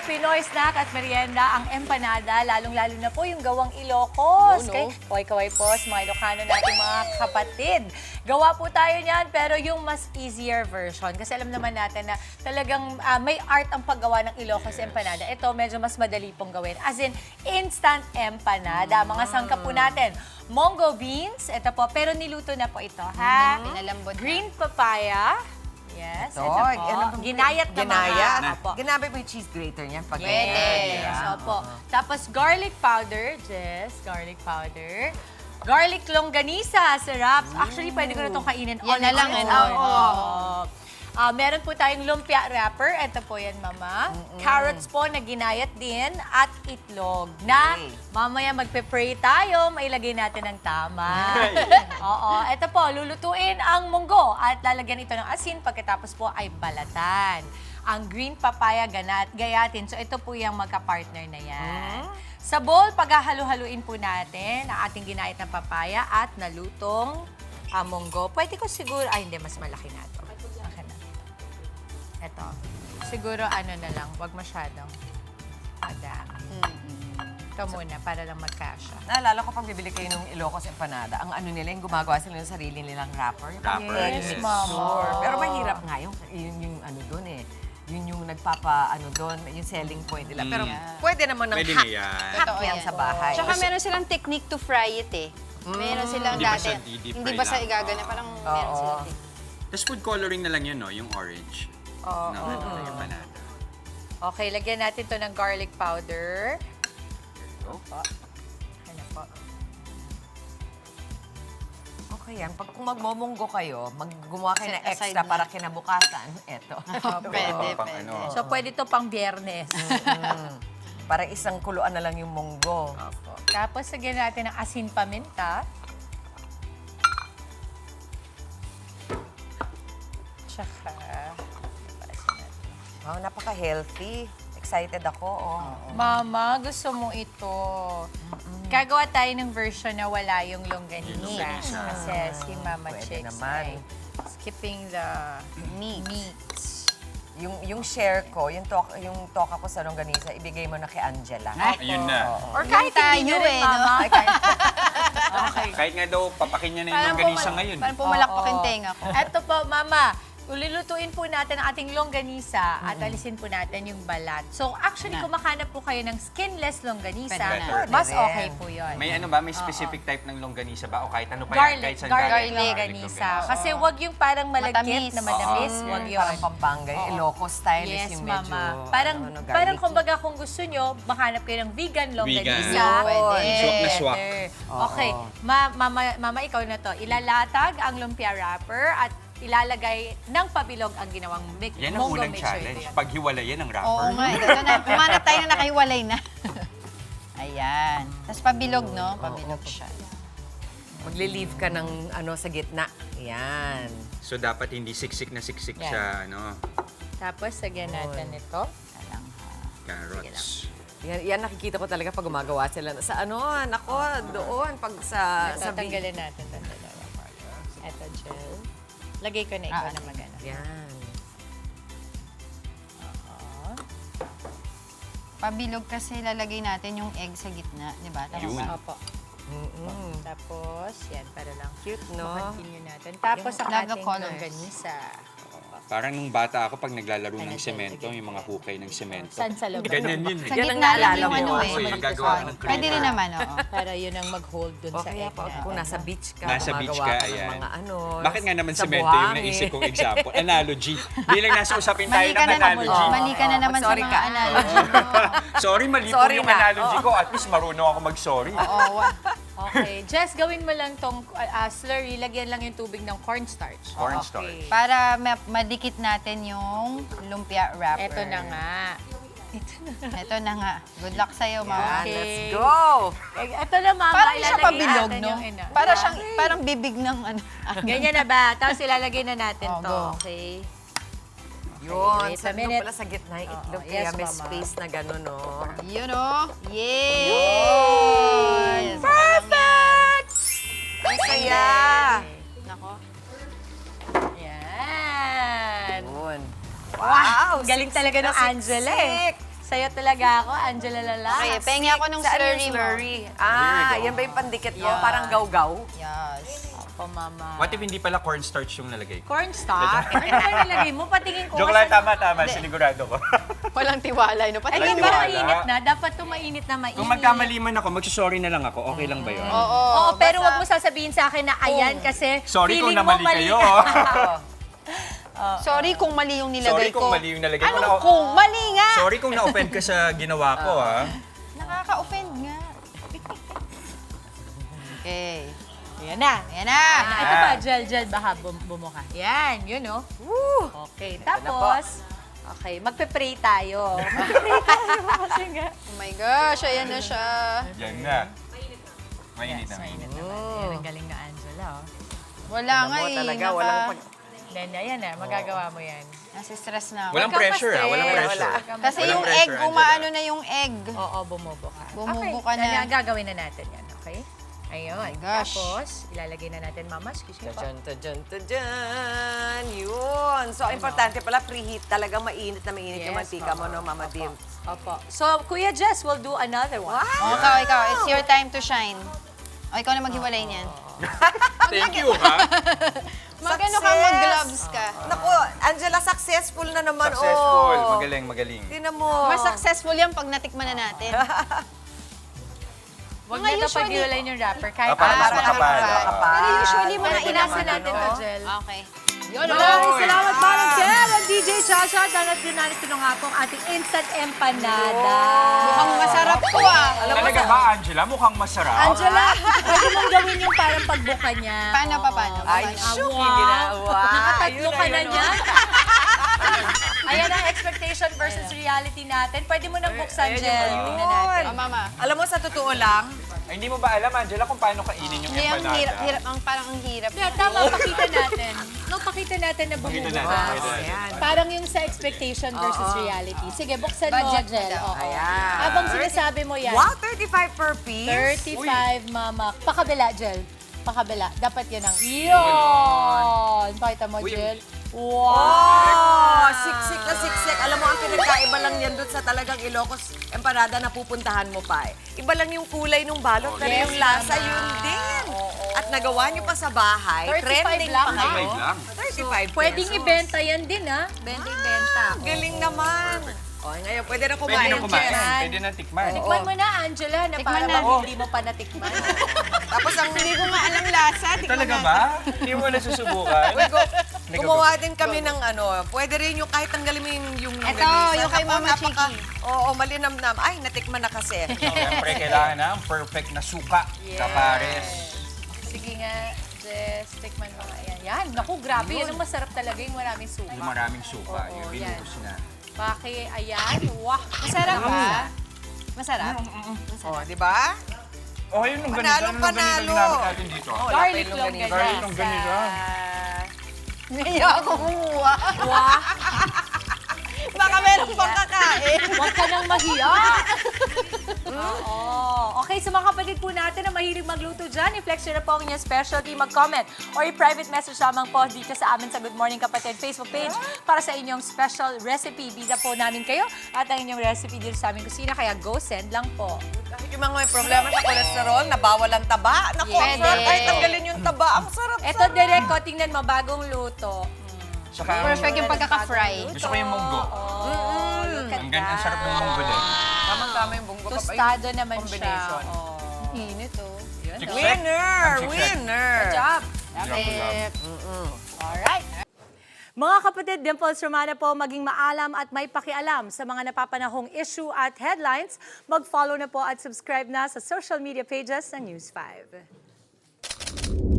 Pinoy snack at merienda ang empanada, lalong-lalo na po yung gawang Ilocos. No, no. Kay kaway-kaway po sa mga Ilocano natin mga kapatid. Gawa po tayo niyan, pero yung mas easier version. Kasi alam naman natin na talagang may art ang paggawa ng Ilocos empanada. Ito, medyo mas madali pong gawin. As in, instant empanada. Mga sangkap po natin. Mongo beans, ito po, pero niluto na po ito, ha? Pinalambot na. Green papaya. Yes, Ito, ito po. ano bang- Ginayat na Ginayat. mga. Opo. Ginamit mo yung cheese grater niyan pag Pwede. ganyan. Yes, opo. Tapos garlic powder, Jess, garlic powder. Garlic longganisa, sarap. Actually, pwede ko na itong kainin. Yan na lang, its ano? own. Oo. Meron po tayong lumpia wrapper. Ito po yan, Mama. Carrots po na ginayat din at itlog na Okay. mamaya magpe-pray tayo, mailagay natin ng tama. Oo. Ito po, lulutuin ang munggo at lalagyan ito ng asin pagkatapos po ay balatan. Ang green papaya gayatin. So ito po yung magka-partner na yan. Sa bowl, paghahalo-haluin po natin ang ating ginayat na papaya at nalutong munggo. Pwede ko siguro, ay hindi, mas malaki na ito. Akin na. Ito. Siguro ano na lang, wag masyadong madami. Ito muna, para lang magkasya. Naalala ko pag bibili kayo ng Ilocos empanada, ang ano nila, yung gumagawa sila ng sarili nilang wrapper. Yung Wrapper, Yes, yes. Mama. Pero mahirap nga yung ano doon eh. Yun yung nagpapa ano doon, yung selling point nila. Pero pwede naman ng Pwede hack. na yan. Hack Totoo yan yan. sa bahay. Tsaka meron silang technique to fry it eh. Meron silang Hindi dati. basta deep Hindi fry basta lang. igagana. Parang meron silang technique. Tapos food coloring na lang yun, no? Yung orange. Oo. ng empanada. Okay, lagyan natin to ng garlic powder. Oh. Ano po? Okay yan. Pag kung magmomonggo kayo, gumawa kayo ng Set aside extra na. para kinabukasan. Eto. Pwede, pang pwede. ano. So, pwede to pang biyernes. Para isang kuluan na lang yung monggo. Opo. Tapos, lagyan natin ng asin paminta. Tsaka, Wow, napaka-healthy. Excited ako. Oh. Mama, gusto mo ito. Gagawa tayo ng version na wala yung longganisa. Kasi si Mama Pwede Chicks naman. ay skipping the meats. Yung share ko, yung toka ko sa longganisa, ibigay mo na kay Angela. Ayun na. Or kahit hindi nyo tayo rin, eh, no? Mama. Okay. Kahit nga daw, papakin niya na yung Parang longganisa ngayon. Parang pumalakpak yung Oo. tenga ko. Eto po, Mama. Ululutuin po natin ang ating longganisa at alisin po natin yung balat. So, actually, Na. kung makahanap po kayo ng skinless longganisa, Pwede na. mas Pwede rin. okay po yun. May ano ba? May specific type ng longganisa ba? O kahit ano pa yan? Garlic, Kahit saan garlic galing? longganisa. Kasi wag yung parang malagkit Matamis. na madamis, wag yun. Parang Pampanga, yung Ilocos style is Yes, yung medyo... Mama. Parang, ano, parang garlicky. kumbaga kung gusto nyo, makahanap kayo ng vegan longganisa. Vegan. Pwede. Swak na swak. Better. Okay. Mama, ikaw na to. Ilalatag ang lumpia wrapper at ilalagay ng pabilog ang ginawang Yan ang munggo unang mixture. challenge. Paghiwalay yan ang Oo wrapper. nga, ito na. Pumanap tayo na nakahiwalay na. Ayan. Tapos pabilog, no? Pabilog siya. Magli-leave ka ng ano sa gitna. Yan. So dapat hindi siksik na siksik Yan. siya, ano, Tapos, lagyan natin ito. Alang, carrots. Yan nakikita ko talaga pag gumagawa sila. Sa ano, nako, doon, pag sa... Tatanggalin natin ito. Ito, gel. Lagay ko na ikaw na magana. Yan. pabilog kasi lalagay natin yung egg sa gitna, di ba? Yun. Opo. Tapos, yan, para lang Cute, no? continue natin. Tapos, ang Love the ating colors. longganisa. Parang nung bata ako pag naglalaro ng semento, yung mga hukay ng semento. Saan sa loob? Ganyan yun. Sa Yan ang gitna lang naalala yung mo. ano Kasi eh. nagagawa ko ng Pwede rin naman, oo. Para yun ang mag-hold dun O sa kaya egg pa, natin. kung nasa beach ka, Nasa beach gumagawa ka, ng ayan. mga ano. Bakit nga naman sa semento yung buhangin. naisip kong example? Analogy. Bilang nasa usapin tayo Mali ka ng na naman. analogy. Mali ka na naman sa Sorry mga ka. analogy mo. Sorry, mali po Sorry yung na. analogy ko. At least marunong ako mag-sorry. Oo, Okay, Jess, gawin mo lang tong slurry. Lagyan lang yung tubig ng cornstarch. Cornstarch. para madikit natin yung lumpia wrapper. Ito na nga. Ito na nga. Good luck sa'yo, Mama. Yan, Okay. let's go! Ito na, Mama. Parang siya ilalagay pabilog, natin no? yung ina. Para siyang, parang bibig ng ano. Ganyan na ba? Tapos ilalagay na natin Oh, to. go. Okay. Yun, wait a sa minute. pala sa gitna yung itlog. yes, Kaya may Mama. space na gano'n, no? Yun, oh. Yes! Perfect! Ang saya! Nako. Yan. Yun. Wow! Galing siksik talaga na ng Angela eh. siksik. Sa'yo talaga ako, Angela Lala. Okay, pengi ako ng Saan slurry yung mo. slurry? There you go. Yan ba yung pandikit mo? Yeah. Parang gaw-gaw? Yes. Opo, mama. What if hindi pala cornstarch yung nalagay ko? Cornstalk? Ano ba nilagay mo? Patingin ko. Joke lang, tama. Sinigurado ko. Walang tiwala. No? Ay, Walang di ba tiwala. mainit na? Dapat to mainit na mainit. Kung magkamali man ako, magsusorry na lang ako. Okay lang ba yun? Oo. Oo, pero basta- wag mo sasabihin sa akin na ayan kasi Sorry kung feeling mo namali mali kayo. Sorry kung mali yung Sorry nilagay ko. kung mali yung nalagay ko. Ano kung mali nga? Sorry kung na-offend ka sa ginawa ko, ha? Nakaka-offend nga. Okay. Ayan na. Ayan na. Ito ba, gel, baka bumuka. Yan, yun oh. Woo! Okay, tapos, okay, magpe-pray tayo. Magpe-pray tayo kasi nga. Oh my gosh, ayan na siya. Yan na. Mainit na. Mainit naman. Yan, ang galing na Angela, oh. Wala nga Mo eh. talaga, walang pag... Then, ayan na, magagawa mo yan. Nasa stress na ako. Walang Huwag kang pressure, ha? Walang ma-stress. pressure. Huwag kang Kasi Walang yung pressure, egg, Angela. umaano na yung egg. Oo, bumubo ka. Bumubo okay, ka na. Gagawin na natin yan, okay? Ayun. my gosh. Tapos, ilalagay na natin, mama, excuse me po. Tadyan. Yun. So, importante pala, preheat. Talagang mainit na mainit yung Yes, mantika mo, no, Mama Dim? Opo. So, Kuya Jess will do another one. Oh, ikaw. It's your time to shine. O, ikaw na maghiwalay niyan. Thank you, ha? Mag-ano ka, Success. mag-gloves ka. Naku, Angela, successful na naman. Successful. Oh. Magaling. Tingnan mo. Mas successful yan pag natikman na natin. Huwag Mga na ito usually- pag-iwalayin yung wrapper. Kahit Para mas para makapal. makapal. Pero usually, mga Pero inasan inasan natin to, Jel. Okay. Maraming salamat, Manong Jel at DJ Chacha. Dalat din natin ito nga po ang ating instant empanada. Mukhang masarap to ah. Talaga ba, Angela? Mukhang masarap. Angela, pwede mong gawin yung parang pagbuka niya. Paano, Oo. paano? Ay, Paano? shoot, Wow. yung ginawa. Nakatatlo Ayun, ka na ayun, niya. Ayan ang expectation versus reality natin. Pwede mo nang buksan, Ayun, Jel. ayun. Tingnan natin. Oh, mama. Alam mo, sa totoo lang, Ay, hindi mo ba alam, Angela, kung paano kainin yung Hindi, ang empanada? hirap, parang ang hirap. Yeah, tama, pakita natin. No, pakita natin na Pakita bumubukas. natin, pakita natin. ayan. Parang yung sa expectation versus reality. Sige, buksan mo, Budget Jel. na daw. Oo. Ayan. Habang sinasabi mo yan. Wow, 35 per piece? 35, mama. Pakabila, Jel. Pakabila. Dapat yan ang... Yun! Pakita mo, Uy, Jel. Oh, Wow! siksik na siksik. Alam mo, ang pinagkaiba lang yan doon sa talagang Ilocos empanada na pupuntahan mo pa eh. Iba lang yung kulay ng balot, pero Yes, yung lasa mama. yun din. Oo. At nagawa nyo pa sa bahay. 35 Trending lang, pa kayo. 35 lang. 35 Pwedeng pesos. ibenta yan din, ha? Benta. Galing naman. O, ngayon, pwede na Pwede kumain. na kumain. Jel. Pwede na tikman. Tikman mo na, Angela, na Tikman para na. bang hindi mo pa natikman. Tapos ang Hindi ko nga alam lasa. Talaga ba? Hindi mo na susubukan? gumawa din kami ng ano, pwede rin yung kahit tanggalin mo yung Ito, lamisan. yung kay Ako, Mama Chiki. Oo, malinamnam. Ay, natikman na kasi. Siyempre, kailangan na ang perfect na suka. Kapares. Sige nga, Jess, tikman mo nga yan. Yan, naku, grabe. Yan ang masarap talaga yung maraming suka. Yung maraming suka. Oo, Yung yan. binubos na. Paki, ayan. Wah, Masarap ba? Masarap. O, di ba? Oh, yun yung ganito. Panalo, Ano yung ganito panalo. ginamit natin dito? Oh, Garlic lapay longganisa. Garlic longganisa. Ngayon ako kumuha. Wah, Baka meron pang kakain. huwag ka nang mahiya. Oo. Okay, sa mga kapatid po natin na mahilig magluto dyan, i-flex nyo na po ang inyong specialty, mag-comment or i-private message lamang po dito sa amin sa Good Morning Kapatid Facebook page para sa inyong special recipe. Bida po namin kayo at ang inyong recipe dito sa aming kusina, kaya go send lang po. Yung mga may problema sa kolesterol, nabawal ang taba. Naku, ang Pwede. sarap kahit tanggalin yung taba. Ang sarap. Eto, direct ko, tingnan mo, bagong luto. Saka, Perfect yung pagkaka-fry. gusto ko yung munggo. Oh, look at Ang ganda, ang sarap ng munggo din. Tamang-tama yung bunggo. Tostado naman combination. siya. Oh. Init oh. Siksik. Winner! Ang siksik. Winner! Good job. Bakit? Alright. Mga kapatid, Dimples Romana po, maging maalam at may pakialam sa mga napapanahong issue at headlines. Mag-follow na po at subscribe na sa social media pages ng News 5.